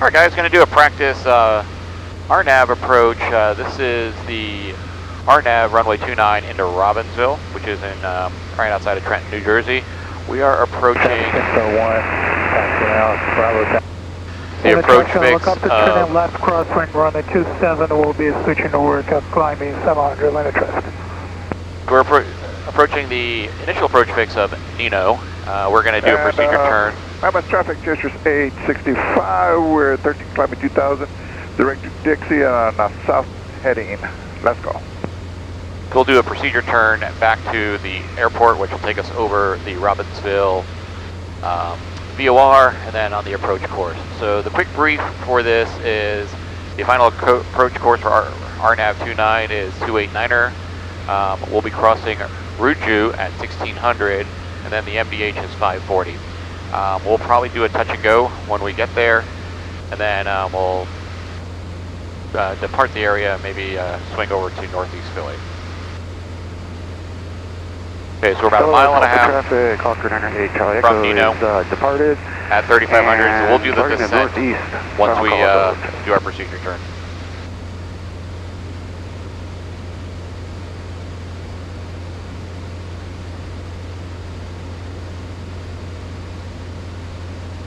Alright guys, going to do a practice RNAV approach. This is the RNAV runway 29 into Robinsville, which is in right outside of Trenton, New Jersey. We are approaching the approach fix look up to turn left crosswind runway 27. We'll be switching to work up climbing 700 limit traffic. We're approaching the initial approach fix of NENNO. We're going to do a procedure turn. IMS traffic gestures 865. We're 13 climbing 2000. Direct to Dixie on south heading. Let's go. We'll do a procedure turn back to the airport, which will take us over the Robinsville VOR and then on the approach course. So the quick brief for this is the final approach course for our RNAV 29 is 289er. We'll be crossing RUDJU at 1600 and then the MDH is 540. We'll probably do a touch and go when we get there, and then we'll depart the area and maybe swing over to Northeast Philly. Okay, so we're about a mile and a half traffic, from NENNO departed at 3500, so we'll do the descent once we do our procedure turn.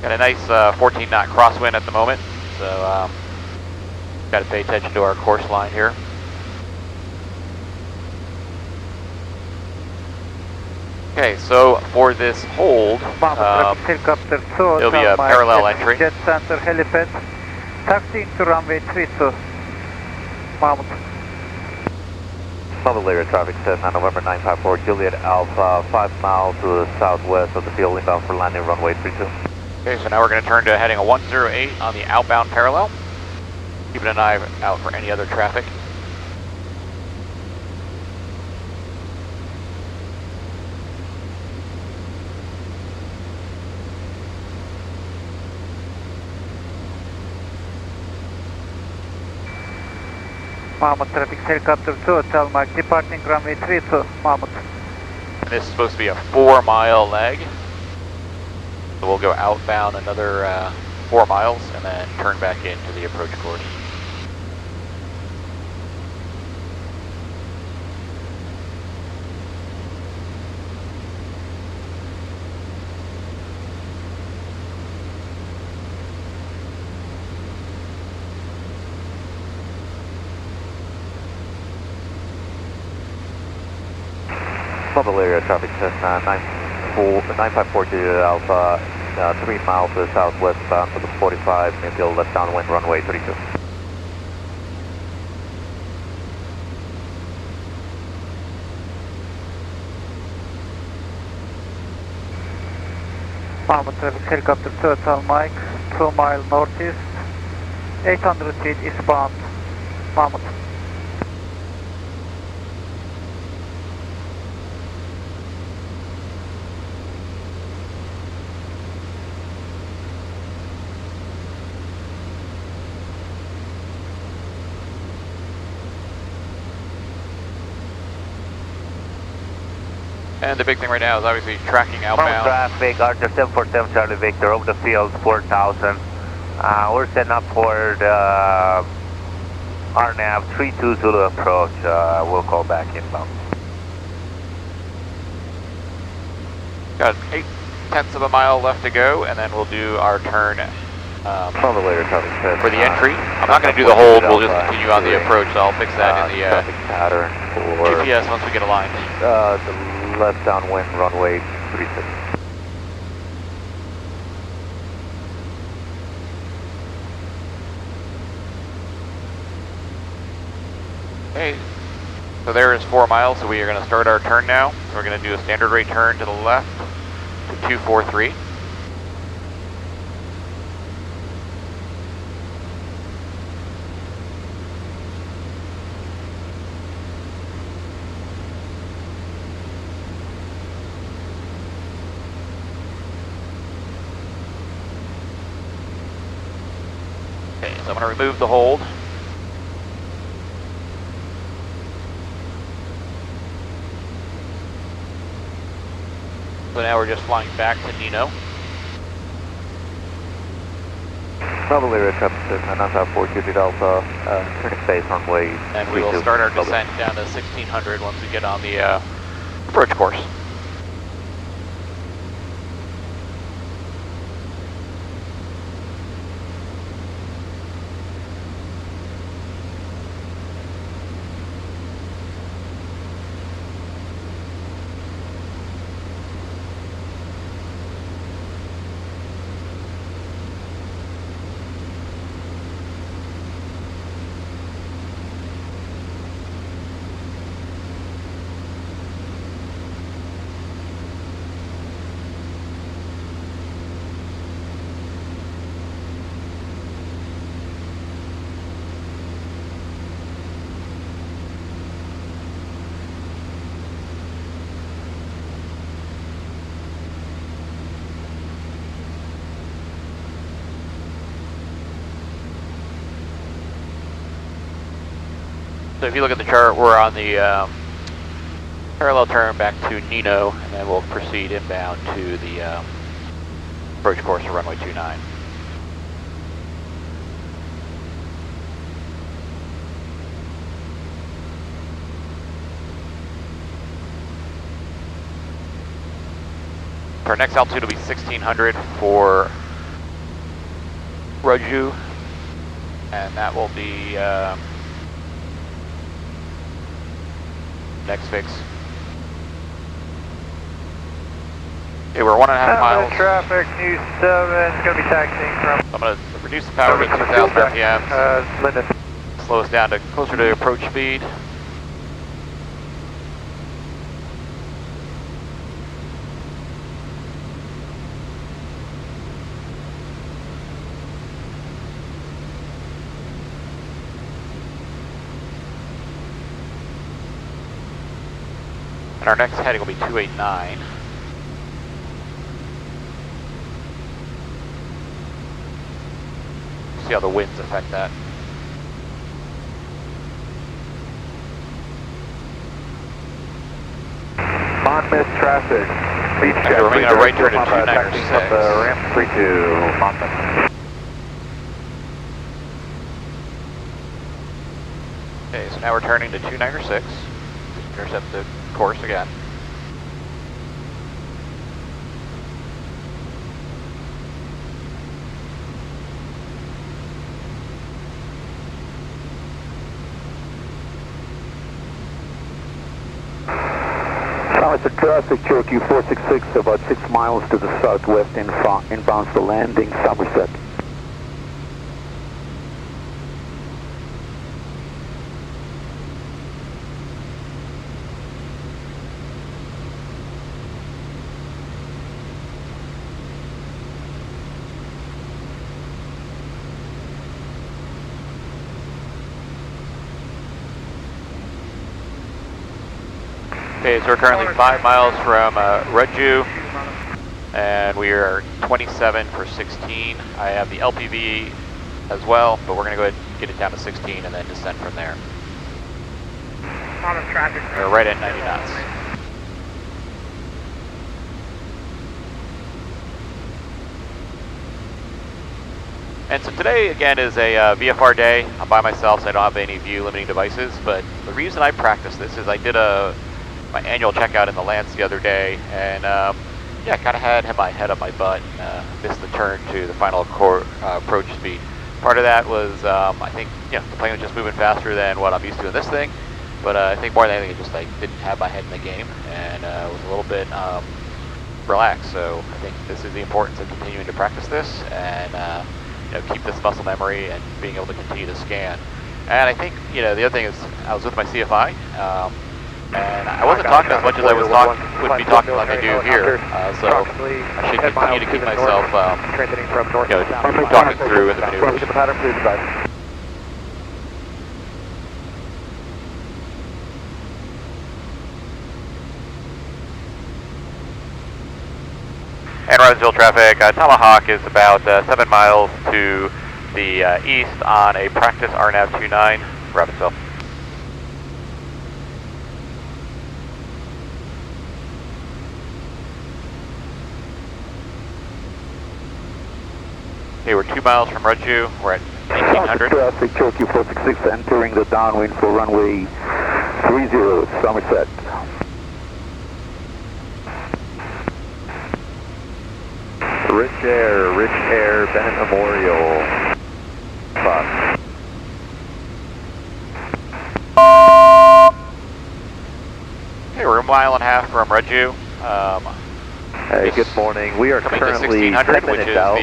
Got a nice 14 knot crosswind at the moment, so got to pay attention to our course line here. Okay, so for this hold, it'll be a parallel entry. Jet center helipad, taxiing to runway 32. Mahmoud. Level layer traffic says November 954 Juliet Alpha, 5 miles to the southwest of the field, inbound for landing runway 32. Okay, so now we're going to turn to heading a 108 on the outbound parallel. Keeping an eye out for any other traffic. Mahmoud, traffic helicopter 2, Hotel Mike, departing runway 32, Mahmoud. And this is supposed to be a 4-mile leg. So we'll go outbound another 4 miles and then turn back into the approach course. Level area traffic says 954 Juliet Alpha, 3 miles to the southwest, bound for the 45, midfield left downwind runway 32. Mahmoud, traffic helicopter 2, Hotel Mike, 2 mile northeast, 800 feet eastbound, Mahmoud. And the big thing right now is obviously tracking outbound. Traffic, Archer 747 Charlie Victor, over the field, 4000. We're setting up for the RNAV 32 Zulu approach. We'll call back inbound. Got 0.8 of a mile left to go, and then we'll do our turn for the entry. I'm not going to do the hold, we'll just continue on the approach, so I'll fix that in the pattern for GPS once we get aligned. the left downwind runway 36. Okay, so there is 4 miles, so we are going to start our turn now. So we're going to do a standard rate turn to the left to 243. Okay, so I'm going to remove the hold. So now we're just flying back to NENNO. Noble Area traffic system, NASA 420 Delta, turning space runway. And we will start our descent down to 1600 once we get on the approach course. So if you look at the chart, we're on the parallel turn back to NENNO, and then we'll proceed inbound to the approach course of runway 29. Our next altitude will be 1600 for RUDJU, and that will be next fix. Okay, we're 1.5 miles. Traffic, New 7, going to be taxiing from... I'm going to reduce the power to 2,000 RPM. Linden. Slow us down to closer to approach speed. And our next heading will be 289. See how the winds affect that. Monmouth traffic. Please check. We're making a right turn at 296. Ramp 32, Monmouth. Okay, so now we're turning to 296. Intercept the course again. Mr. Traffic, Cherokee 466, about 6 miles to the southwest, inbounds the landing, Somerset. Okay, so we're currently 5 miles from RUDJU, and we are 27 for 16. I have the LPV as well, but we're going to go ahead and get it down to 16 and then descend from there. Lot of traffic. We're right at 90 knots. And so today, again, is a VFR day. I'm by myself, so I don't have any view limiting devices, but the reason I practice this is I did my annual checkout in the Lance the other day, and yeah, kind of had my head up my butt and missed the turn to the final approach speed. Part of that was, I think, the plane was just moving faster than what I'm used to in this thing, but I think more than anything, it just didn't have my head in the game, and was a little bit relaxed. So I think this is the importance of continuing to practice this, and keep this muscle memory and being able to continue to scan. And I think, the other thing is, I was with my CFI, and I wasn't talking as much as I would be talking like I do here, so I should continue to keep myself, talking through in the maneuvers. And Robinsville traffic, Tomahawk is about 7 miles to the east on a practice RNAV 29, Robinsville. Okay, we're 2 miles from RUDJU. We're at 1800. Traffic, Cherokee 466 entering the downwind for runway 30, Somerset. Rich Air, Bennett Memorial. Bus. Okay, we're 1.5 miles from RUDJU. Hey, good morning. We are coming to currently 1600, 10 which minutes is out. the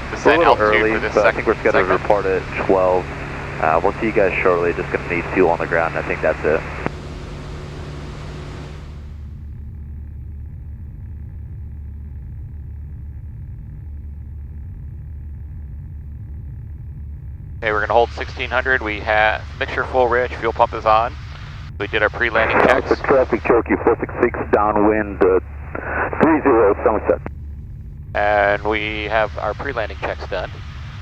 We're descent a little altitude early, for this but I think we're scheduled to segment. report at 12. We'll see you guys shortly. Just going to need fuel on the ground. I think that's it. Okay, we're going to hold 1600. We have mixture full rich, fuel pump is on. We did our pre-landing checks. Traffic, Cherokee 466 downwind 30, Somerset. And we have our pre-landing checks done.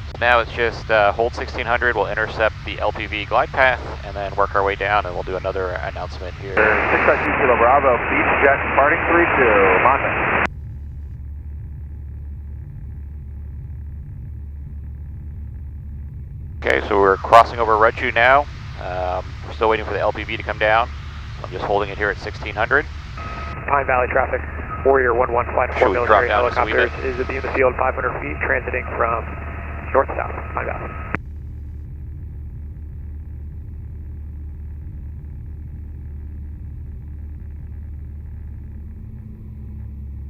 So now it's just hold 1600, we'll intercept the LPV glide path, and then work our way down, and we'll do another announcement here. 6 Kilo Bravo, Beach Jet departing 32, Manta. Okay, so we're crossing over RUDJU now. We're still waiting for the LPV to come down. I'm just holding it here at 1600. Pine Valley traffic, Warrior 11 Flight 4 Should we drop military down just a wee helicopters bit? is in the field 500 feet, transiting from north to south, Pine Valley.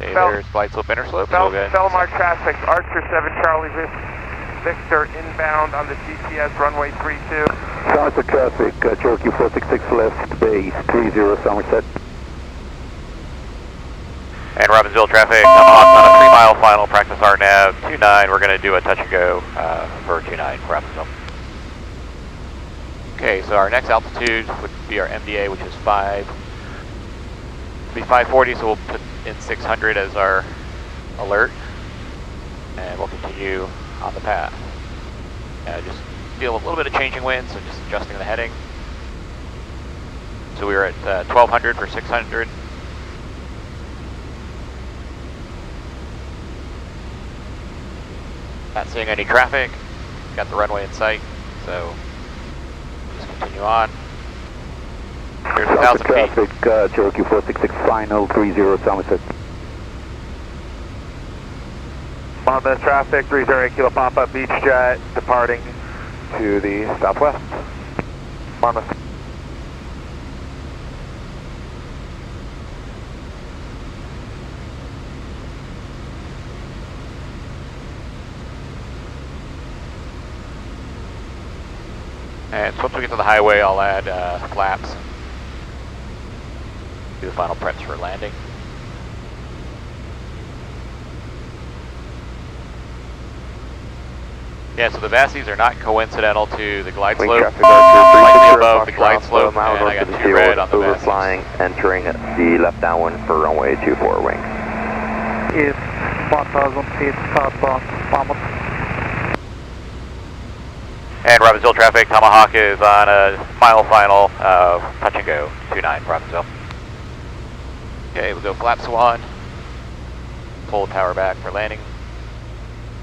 Okay, there's glide slope, interslope. So we'll go ahead. Belmar traffic, Archer 7 Charlie Victor inbound on the GPS runway 32. Somerset traffic, Cherokee 466 left base 30, Somerset. And Robinsville traffic, Tomahawk on a 3-mile final, practice RNAV 29. We're going to do a touch and go for 29 for Robinsville. Okay, so our next altitude would be our MDA, which is 540, so we'll put in 600 as our alert, and we'll continue on the path. Just feel a little bit of changing wind, so just adjusting the heading. So we were at 1200 for 600. Not seeing any traffic. Got the runway in sight, so just continue on. Here's 1,000 feet. Traffic, Cherokee 466 final 30, Somerset. Monmouth traffic, 308 Kilo Papa, Beach Jet departing to the southwest. Monmouth. And once we get to the highway, I'll add flaps. Do the final preps for landing. Yeah, so the VASIs are not coincidental to the glide slope. Slightly above the glide slope, and I got 2 red on the VASIs. Overflying, entering the left downwind for runway 24 wing. Is 1000 feet southbound, Mammoth. And Robinsville traffic, Tomahawk is on a mile final, touch and go, 29 Robinsville. Okay, we'll go flaps 1, pull the power back for landing.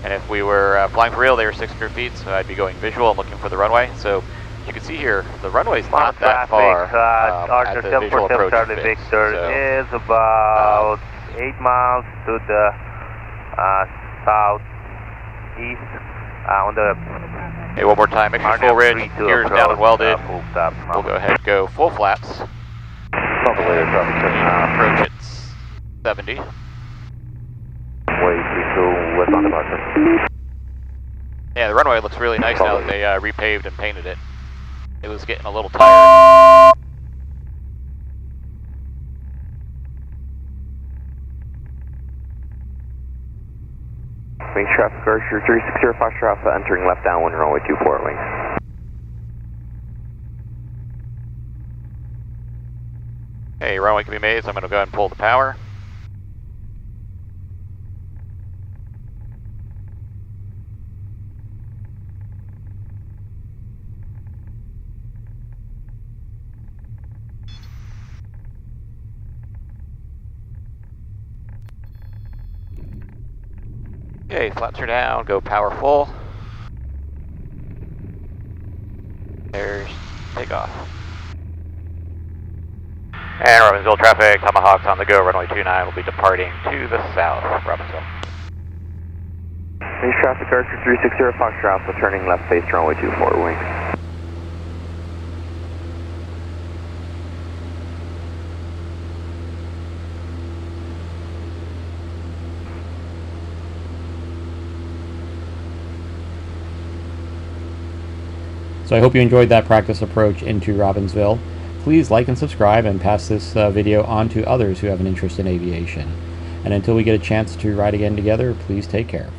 And if we were flying for real, they were 600 feet, so I'd be going visual and looking for the runway. So you can see here, the runway's not that far at the visual approach Charlie fix. Victor So, is about 8 miles to the southeast on the okay, one more time, make sure full ridge, gears down and welded. We'll go ahead and go full flaps. Approach at 70. Yeah, the runway looks really nice now that they repaved and painted it. It was getting a little tired. Wing traffic, Archer 360 Foxtrot entering left downwind runway 24 wing. Hey, runway can be made, so I'm going to go ahead and pull the power. Okay, flaps are down, go power full. There's takeoff. And Robinsville traffic, Tomahawks on the go, runway 29 will be departing to the south, Robinsville. Base traffic, Archer 360 Foxtrot, so turning left base runway 24 wing. So I hope you enjoyed that practice approach into Robinsville. Please like and subscribe and pass this video on to others who have an interest in aviation. And until we get a chance to ride again together, please take care.